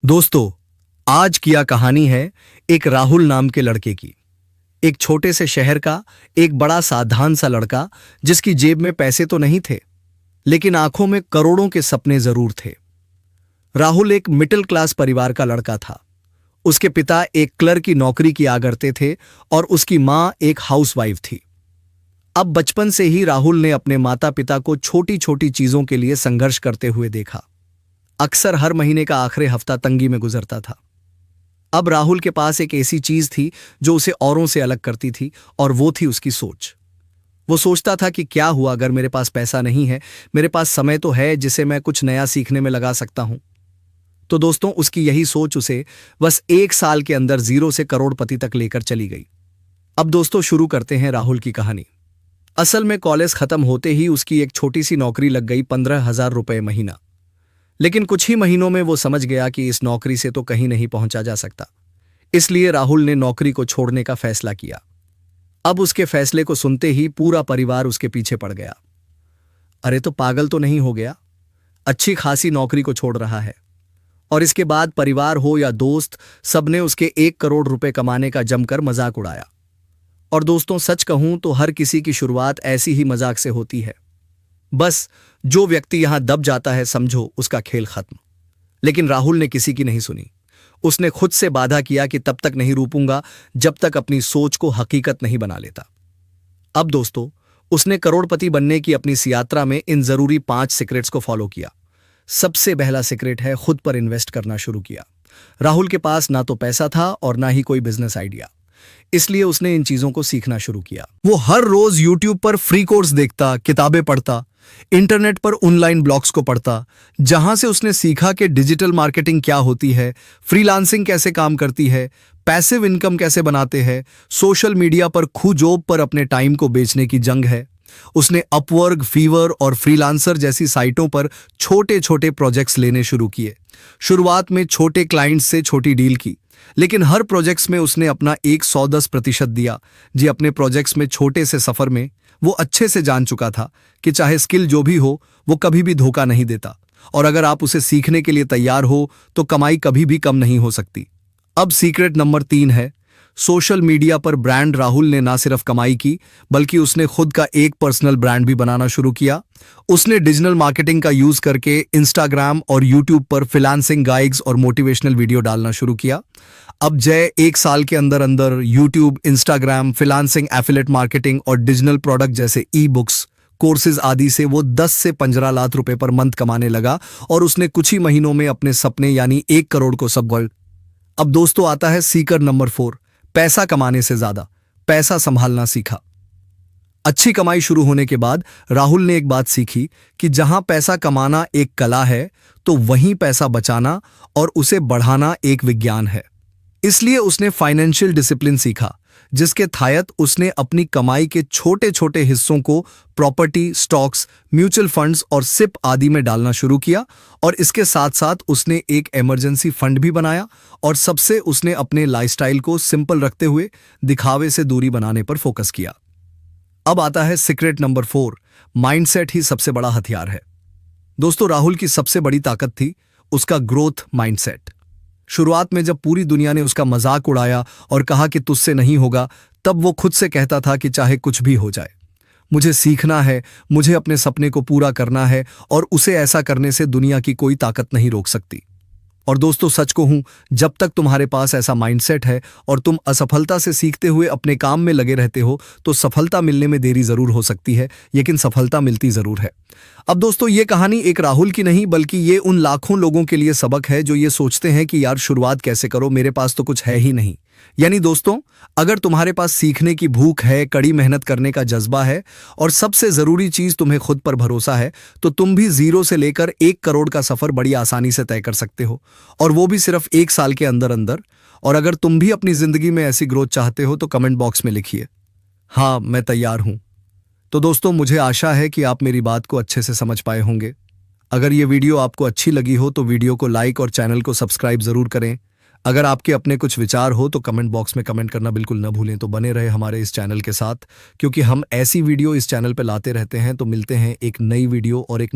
दोस्तों, आज की यह कहानी है एक राहुल नाम के लड़के की। एक छोटे से शहर का एक बड़ा साधारण सा लड़का जिसकी जेब में पैसे तो नहीं थे, लेकिन आंखों में करोड़ों के सपने जरूर थे। राहुल एक मिडिल क्लास परिवार का लड़का था। उसके पिता एक क्लर्क की नौकरी किया करते थे और उसकी मां एक हाउसवाइफ थी। अब बचपन से ही राहुल ने अपने माता पिता को छोटी छोटी चीजों के लिए संघर्ष करते हुए देखा। अक्सर हर महीने का आखिरी हफ्ता तंगी में गुजरता था। अब राहुल के पास एक ऐसी चीज थी जो उसे औरों से अलग करती थी, और वो थी उसकी सोच। वो सोचता था कि क्या हुआ अगर मेरे पास पैसा नहीं है, मेरे पास समय तो है जिसे मैं कुछ नया सीखने में लगा सकता हूं। तो दोस्तों, उसकी यही सोच उसे बस 1 साल के अंदर 0 से करोड़पति तक लेकर चली गई। अब दोस्तों, शुरू करते हैं राहुल की कहानी। असल में कॉलेज खत्म होते ही उसकी एक छोटी सी नौकरी लग गई, 15,000 रुपए महीना। लेकिन कुछ ही महीनों में वो समझ गया कि इस नौकरी से तो कहीं नहीं पहुंचा जा सकता। इसलिए राहुल ने नौकरी को छोड़ने का फैसला किया। अब उसके फैसले को सुनते ही पूरा परिवार उसके पीछे पड़ गया। अरे, तो पागल तो नहीं हो गया? अच्छी खासी नौकरी को छोड़ रहा है। और इसके बाद परिवार हो या दोस्त, सबने उसके 1 करोड़ रुपए कमाने का जमकर मजाक उड़ाया। और दोस्तों, सच कहूं तो हर किसी की शुरुआत ऐसी ही मजाक से होती है। बस जो व्यक्ति यहां दब जाता है, समझो उसका खेल खत्म। लेकिन राहुल ने किसी की नहीं सुनी। उसने खुद से वादा किया कि तब तक नहीं रुकूंगा जब तक अपनी सोच को हकीकत नहीं बना लेता। अब दोस्तों, उसने करोड़पति बनने की अपनी इस यात्रा में इन जरूरी 5 सीक्रेट्स को फॉलो किया। सबसे पहला सीक्रेट है, खुद पर इन्वेस्ट करना शुरू किया। राहुल के पास ना तो पैसा था और ना ही कोई बिजनेस आइडिया। इसलिए उसने इन चीजों को सीखना शुरू किया। वो हर रोज यूट्यूब पर फ्री कोर्स देखता, किताबें पढ़ता, इंटरनेट पर ऑनलाइन ब्लॉग्स को पढ़ता, जहां से उसने सीखा कि डिजिटल मार्केटिंग क्या होती है, फ्रीलांसिंग कैसे काम करती है, पैसिव इनकम कैसे बनाते हैं, सोशल मीडिया पर जॉब पर अपने टाइम को बेचने की जंग है। उसने अपवर्क, फीवर और फ्रीलांसर जैसी साइटों पर छोटे छोटे प्रोजेक्ट्स लेने शुरू किए। शुरुआत में छोटे क्लाइंट्स से छोटी डील की, लेकिन हर प्रोजेक्ट्स में उसने अपना 110% दिया। जी, अपने प्रोजेक्ट्स में छोटे से सफर में वो अच्छे से जान चुका था कि चाहे स्किल जो भी हो, वो कभी भी धोखा नहीं देता, और अगर आप उसे सीखने के लिए तैयार हो तो कमाई कभी भी कम नहीं हो सकती। अब सीक्रेट नंबर 3 है, सोशल मीडिया पर ब्रांड। राहुल ने ना सिर्फ कमाई की, बल्कि उसने खुद का एक पर्सनल ब्रांड भी बनाना शुरू किया। उसने डिजिटल मार्केटिंग का यूज करके इंस्टाग्राम और यूट्यूब पर फ्रीलांसिंग गाइड्स और मोटिवेशनल वीडियो डालना शुरू किया। अब जय 1 साल के अंदर अंदर YouTube, Instagram, freelancing, affiliate marketing और डिजिटल प्रोडक्ट जैसे ई बुक्स, कोर्सेज आदि से वो 10 से 15 लाख रुपए पर मंथ कमाने लगा, और उसने कुछ ही महीनों में अपने सपने यानी 1 करोड़ को सब। अब दोस्तों, आता है सीक्रेट नंबर 4, पैसा कमाने से ज्यादा पैसा संभालना सीखा। अच्छी कमाई शुरू होने के बाद राहुल ने एक बात सीखी कि जहां पैसा कमाना एक कला है, तो वहीं पैसा बचाना और उसे बढ़ाना एक विज्ञान है। इसलिए उसने फाइनेंशियल डिसिप्लिन सीखा, जिसके तहत उसने अपनी कमाई के छोटे छोटे हिस्सों को प्रॉपर्टी, स्टॉक्स, म्यूचुअल फंड्स और सिप आदि में डालना शुरू किया। और इसके साथ साथ उसने एक इमरजेंसी फंड भी बनाया, और सबसे उसने अपने लाइफस्टाइल को सिंपल रखते हुए दिखावे से दूरी बनाने पर फोकस किया। अब आता है सीक्रेट नंबर 4, माइंडसेट ही सबसे बड़ा हथियार है। दोस्तों, राहुल की सबसे बड़ी ताकत थी उसका ग्रोथ माइंडसेट। शुरुआत में जब पूरी दुनिया ने उसका मजाक उड़ाया और कहा कि तुझसे नहीं होगा, तब वो खुद से कहता था कि चाहे कुछ भी हो जाए, मुझे सीखना है, मुझे अपने सपने को पूरा करना है, और उसे ऐसा करने से दुनिया की कोई ताकत नहीं रोक सकती। और दोस्तों, सच कहूं, जब तक तुम्हारे पास ऐसा माइंडसेट है और तुम असफलता से सीखते हुए अपने काम में लगे रहते हो, तो सफलता मिलने में देरी जरूर हो सकती है, लेकिन सफलता मिलती जरूर है। अब दोस्तों, ये कहानी एक राहुल की नहीं, बल्कि ये उन लाखों लोगों के लिए सबक है जो ये सोचते हैं कि यार शुरुआत कैसे करो, मेरे पास तो कुछ है ही नहीं। यानी दोस्तों, अगर तुम्हारे पास सीखने की भूख है, कड़ी मेहनत करने का जज्बा है, और सबसे जरूरी चीज तुम्हें खुद पर भरोसा है, तो तुम भी 0 से लेकर 1 करोड़ का सफर बड़ी आसानी से तय कर सकते हो, और वो भी सिर्फ 1 साल के अंदर अंदर। और अगर तुम भी अपनी जिंदगी में ऐसी ग्रोथ चाहते हो तो कमेंट बॉक्स में लिखिए, हाँ मैं तैयार हूं। तो दोस्तों, मुझे आशा है कि आप मेरी बात को अच्छे से समझ पाए होंगे। अगर ये वीडियो आपको अच्छी लगी हो तो वीडियो को लाइक और चैनल को सब्सक्राइब जरूर करें। अगर आपके अपने कुछ विचार हो तो कमेंट बॉक्स में कमेंट करना बिल्कुल न भूलें। तो बने रहे हमारे इस चैनल के साथ, क्योंकि हम ऐसी वीडियो इस चैनल पर लाते रहते हैं। तो मिलते हैं एक नई वीडियो और एक